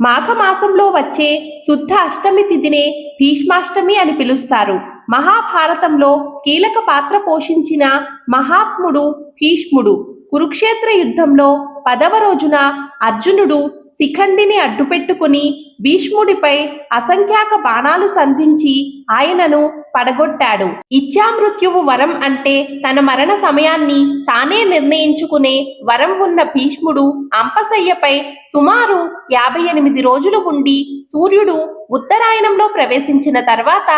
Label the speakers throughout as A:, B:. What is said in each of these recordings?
A: మాఘమాసంలో వచ్చే శుద్ధ అష్టమి తిథినే భీష్మాష్టమి అని పిలుస్తారు. మహాభారతంలో కీలక పాత్ర పోషించిన మహాత్ముడు భీష్ముడు. కురుక్షేత్ర యుద్ధంలో 10వ రోజున అర్జునుడు శిఖండిని అడ్డుపెట్టుకుని భీష్ముడిపై అసంఖ్యాక బాణాలు సంధించి ఆయనను పడగొట్టాడు. ఇచ్ఛామృత్యువు వరం అంటే తన మరణ సమయాన్ని తానే నిర్ణయించుకునే వరం ఉన్న భీష్ముడు అంపశయ్యపై సుమారు 58 రోజులు ఉండి సూర్యుడు ఉత్తరాయణంలో ప్రవేశించిన తర్వాత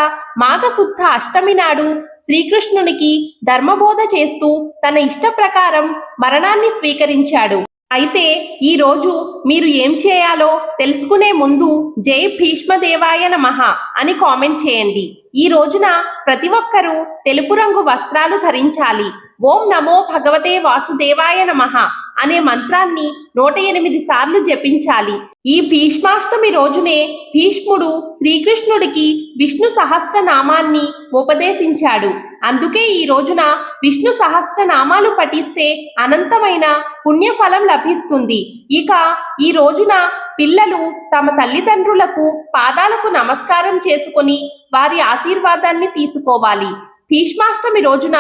A: మాఘశుద్ధ అష్టమి నాడు శ్రీకృష్ణునికి ధర్మబోధ చేస్తూ తన ఇష్ట ప్రకారం మరణాన్ని స్వీకరించాడు. అయితే ఈ రోజు మీరు ఏం చేయాలో తెలుసుకునే ముందు జై భీష్మదేవాయ నమః అని కామెంట్ చేయండి. ఈ రోజున ప్రతి ఒక్కరూ తెలుపు రంగు వస్త్రాలు ధరించాలి. ఓం నమో భగవతే వాసుదేవాయ నమః అనే మంత్రాన్ని 108 సార్లు జపించాలి. ఈ భీష్మాష్టమి రోజునే భీష్ముడు శ్రీకృష్ణుడికి విష్ణు సహస్రనామాన్ని ఉపదేశించాడు. అందుకే ఈ రోజున విష్ణు సహస్రనామాలు పఠిస్తే అనంతమైన పుణ్యఫలం లభిస్తుంది. ఇక ఈ రోజున పిల్లలు తమ తల్లిదండ్రులకు పాదాలకు నమస్కారం చేసుకొని వారి ఆశీర్వాదాన్ని తీసుకోవాలి. భీష్మాష్టమి రోజున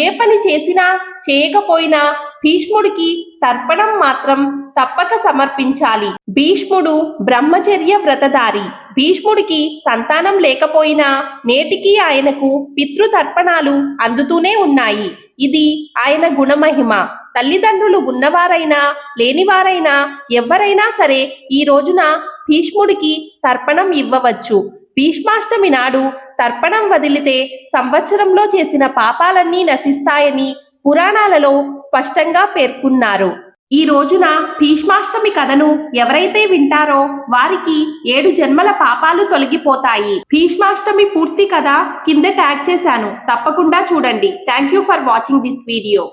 A: ఏ పని చేసినా చేయకపోయినా భీష్ముడికి తర్పణం మాత్రం తప్పక సమర్పించాలి. భీష్ముడు బ్రహ్మచర్య వ్రతధారి. భీష్ముడికి సంతానం లేకపోయినా నేటికి ఆయనకు పితృతర్పణాలు అందుతూనే ఉన్నాయి. ఇది ఆయన గుణమహిమ. తల్లిదండ్రులు ఉన్నవారైనా లేనివారైనా ఎవరైనా సరే ఈ రోజున భీష్ముడికి తర్పణం ఇవ్వవచ్చు. భీష్మాష్టమి నాడు తర్పణం వదిలితే సంవత్సరంలో చేసిన పాపాలన్నీ నశిస్తాయని పురాణాలలో స్పష్టంగా పేర్కొన్నారు. ఈ రోజున భీష్మాష్టమి కథను ఎవరైతే వింటారో వారికి 7 జన్మల పాపాలు తొలగిపోతాయి. భీష్మాష్టమి పూర్తి కథ కింద ట్యాగ్ చేశాను, తప్పకుండా చూడండి. Thank you for watching this video.